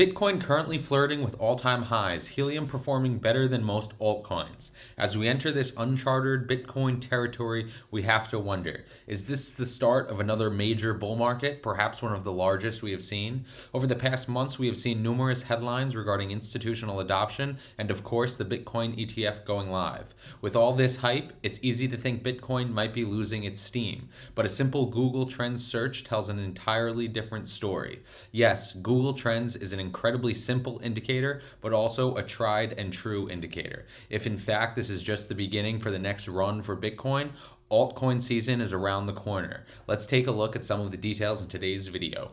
Bitcoin currently flirting with all-time highs, Helium performing better than most altcoins. As we enter this uncharted Bitcoin territory, we have to wonder, is this the start of another major bull market, perhaps one of the largest we have seen? Over the past months, we have seen numerous headlines regarding institutional adoption and, of course, the Bitcoin ETF going live. With all this hype, it's easy to think Bitcoin might be losing its steam, but a simple Google Trends search tells an entirely different story. Yes, Google Trends is an incredibly simple indicator, but also a tried and true indicator. If in fact this is just the beginning for the next run for Bitcoin, altcoin season is around the corner. Let's take a look at some of the details in today's video.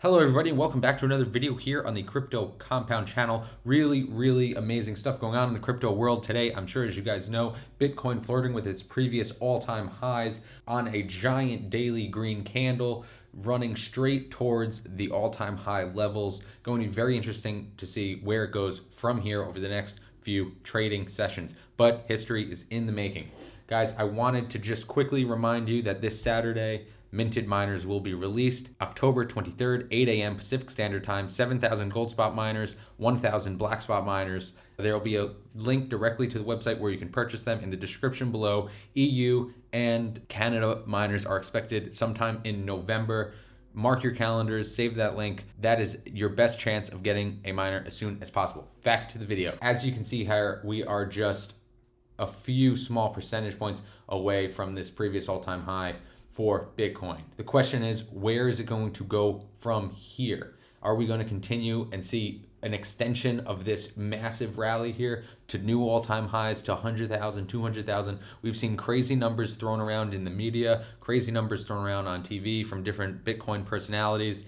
Hello everybody and welcome back to another video here on the Crypto Compound channel. Really amazing stuff going on in the crypto world today. I'm sure, as you guys know, Bitcoin flirting with its previous all-time highs on a giant daily green candle, running straight towards the all-time high levels. Going to be very interesting to see where it goes from here over the next few trading sessions. But history is in the making. Guys, I wanted to just quickly remind you that this Saturday, minted miners will be released October 23rd, 8 a.m. Pacific Standard Time, 7,000 gold spot miners, 1,000 black spot miners. There will be a link directly to the website where you can purchase them in the description below. EU and Canada miners are expected sometime in November. Mark your calendars, save that link. That is your best chance of getting a miner as soon as possible. Back to the video. As you can see here, we are just a few small percentage points away from this previous all-time high for Bitcoin. The question is, where is it going to go from here? Are we going to continue and see an extension of this massive rally here to new all-time highs to 100,000, 200,000? We've seen crazy numbers thrown around in the media, crazy numbers thrown around on TV from different Bitcoin personalities,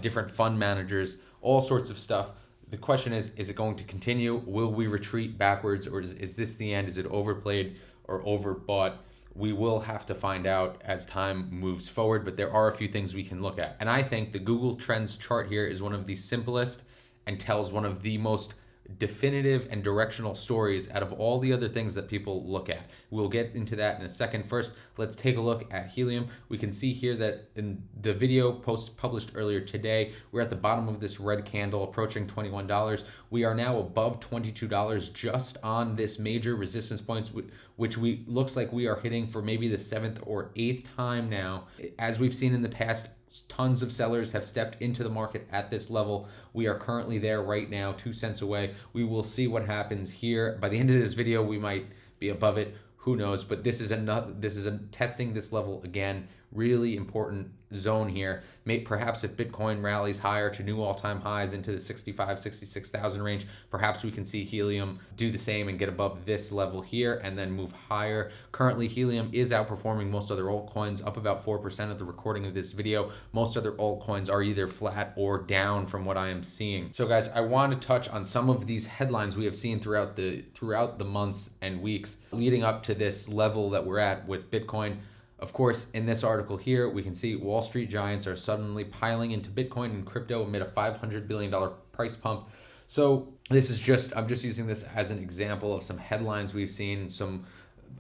different fund managers, all sorts of stuff. The question is it going to continue? Will we retreat backwards, or is this the end? Is it overplayed or overbought? We will have to find out as time moves forward, but there are a few things we can look at. And I think the Google Trends chart here is one of the simplest and tells one of the most definitive and directional stories out of all the other things that people look at. We'll get into that in a second. First, let's take a look at Helium. We can see here that in the video published earlier today, we're at the bottom of this red candle approaching $21. We are now above $22 just on this major resistance points, which looks like we are hitting for maybe the 7th or 8th time now. As we've seen in the past, tons of sellers have stepped into the market at this level. We are currently there right now, 2 cents away. We will see what happens here. By the end of this video, we might be above it. Who knows? But this is testing this level again. Really important zone here. Perhaps if Bitcoin rallies higher to new all-time highs into the 65, 66,000 range, perhaps we can see Helium do the same and get above this level here and then move higher. Currently, Helium is outperforming most other altcoins, up about 4% at the recording of this video. Most other altcoins are either flat or down from what I am seeing. So guys, I want to touch on some of these headlines we have seen throughout the months and weeks leading up to this level that we're at with Bitcoin. Of course, in this article here, we can see Wall Street giants are suddenly piling into Bitcoin and crypto amid a $500 billion price pump. So this is I'm just using this as an example of some headlines we've seen, some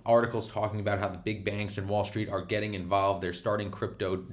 articles talking about how the big banks in Wall Street are getting involved. They're starting crypto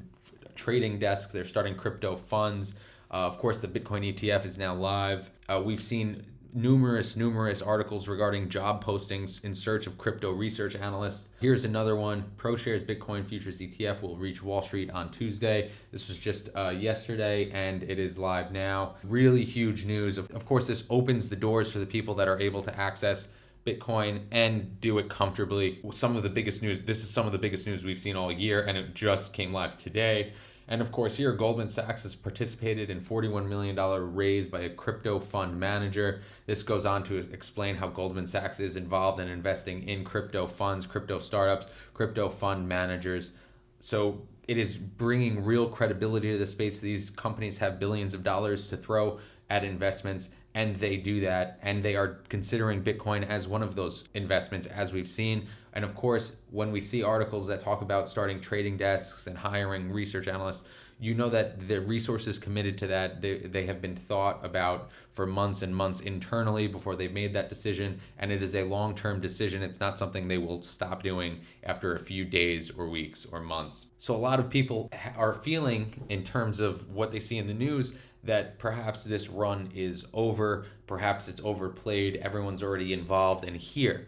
trading desks. They're starting crypto funds. Of course, the Bitcoin ETF is now live. We've seen numerous articles regarding job postings in search of crypto research analysts. Here's another one. ProShares Bitcoin Futures ETF will reach Wall Street on Tuesday. This was just yesterday and it is live now. Really huge news. Of course, this opens the doors for the people that are able to access Bitcoin and do it comfortably. Some of the biggest news, this is some of the biggest news we've seen all year, and it just came live today. And of course, here Goldman Sachs has participated in $41 million raise by a crypto fund manager. This goes on to explain how Goldman Sachs is involved in investing in crypto funds, crypto startups, crypto fund managers. So it is bringing real credibility to the space. These companies have billions of dollars to throw at investments, and they do that, and they are considering Bitcoin as one of those investments, as we've seen. And of course, when we see articles that talk about starting trading desks and hiring research analysts, you know that the resources committed to that, they have been thought about for months and months internally before they've made that decision, and it is a long-term decision. It's not something they will stop doing after a few days or weeks or months. So a lot of people are feeling, in terms of what they see in the news, that perhaps this run is over, perhaps it's overplayed, everyone's already involved and here.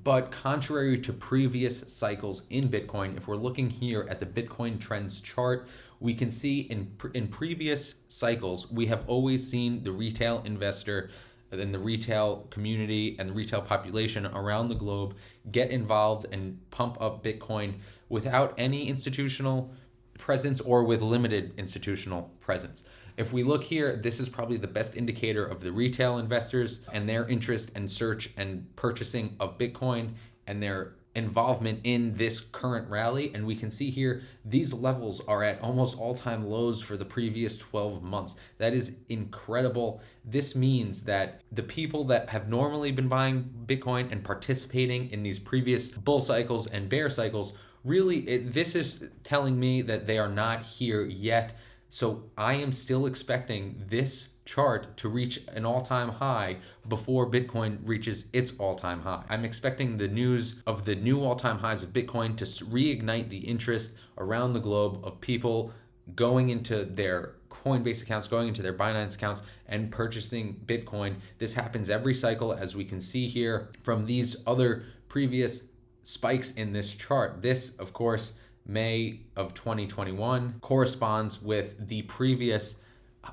But contrary to previous cycles in Bitcoin, if we're looking here at the Bitcoin trends chart, we can see in previous cycles, we have always seen the retail investor and the retail community and the retail population around the globe get involved and pump up Bitcoin without any institutional presence or with limited institutional presence. If we look here, this is probably the best indicator of the retail investors and their interest and search and purchasing of Bitcoin and their involvement in this current rally. And we can see here, these levels are at almost all-time lows for the previous 12 months. That is incredible. This means that the people that have normally been buying Bitcoin and participating in these previous bull cycles and bear cycles, really, this is telling me that they are not here yet. So I am still expecting this chart to reach an all-time high before Bitcoin reaches its all-time high. I'm expecting the news of the new all-time highs of Bitcoin to reignite the interest around the globe of people going into their Coinbase accounts, going into their Binance accounts and purchasing Bitcoin. This happens every cycle, as we can see here from these other previous spikes in this chart. This, of course, May of 2021 corresponds with the previous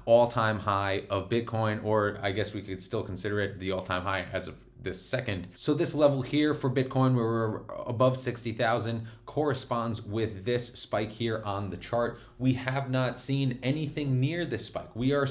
all-time high of Bitcoin, or I guess we could still consider it the all-time high as of this second. So this level here for Bitcoin, where we're above 60,000, corresponds with this spike here on the chart. We have not seen anything near this spike. We are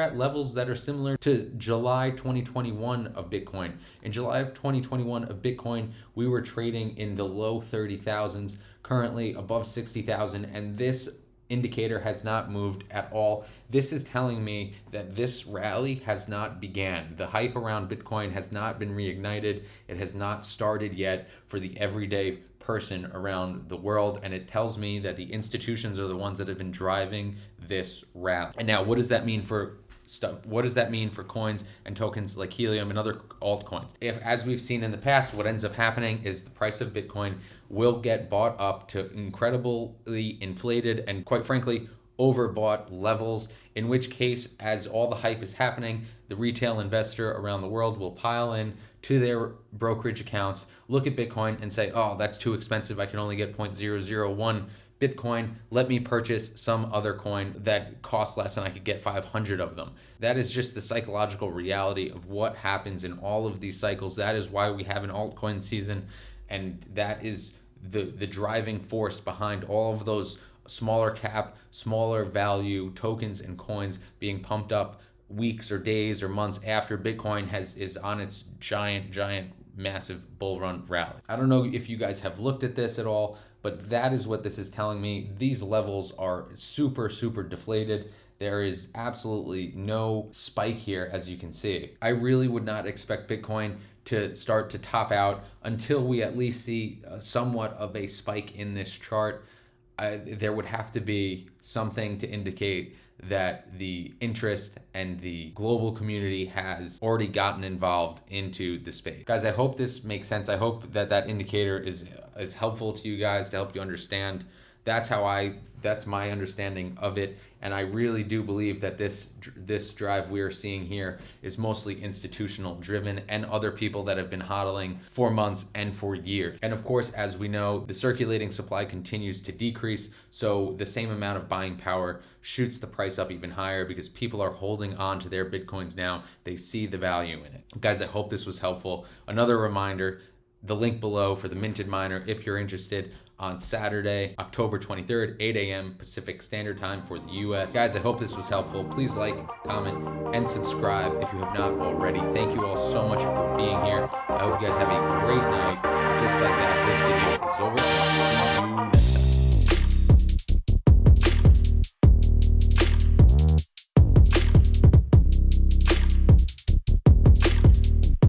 at levels that are similar to July 2021 of Bitcoin. In July of 2021 of Bitcoin, we were trading in the low 30,000s, currently above 60,000, and this indicator has not moved at all. This is telling me that this rally has not began. The hype around Bitcoin has not been reignited. It has not started yet for the everyday person around the world, and it tells me that the institutions are the ones that have been driving this rally. And now, what does that mean for stuff? What does that mean for coins and tokens like Helium and other altcoins? If, as we've seen in the past, what ends up happening is the price of Bitcoin will get bought up to incredibly inflated and, quite frankly, overbought levels, in which case, as all the hype is happening, the retail investor around the world will pile in to their brokerage accounts, look at Bitcoin and say, oh, that's too expensive. I can only get 0.001 Bitcoin. Let me purchase some other coin that costs less and I could get 500 of them. That is just the psychological reality of what happens in all of these cycles. That is why we have an altcoin season, and that is the driving force behind all of those smaller cap, smaller value tokens and coins being pumped up weeks or days or months after Bitcoin is on its giant massive bull run rally. I don't know if you guys have looked at this at all, but that is what this is telling me. These levels are super deflated. There is absolutely no spike here, as you can see. I really would not expect Bitcoin to start to top out until we at least see somewhat of a spike in this chart. There would have to be something to indicate that the interest and the global community has already gotten involved into the space. Guys, I hope this makes sense. I hope that indicator is helpful to you guys to help you understand. That's my understanding of it, and I really do believe that this drive we are seeing here is mostly institutional driven and other people that have been hodling for months and for years. And of course, as we know, the circulating supply continues to decrease, so the same amount of buying power shoots the price up even higher because people are holding on to their Bitcoins now. They see the value in it. Guys, I hope this was helpful. Another reminder, the link below for the minted miner if you're interested, on Saturday, October 23rd, 8 a.m. Pacific Standard Time for the US. Guys, I hope this was helpful. Please like, comment, and subscribe if you have not already. Thank you all so much for being here. I hope you guys have a great night. Just like that, this video is over.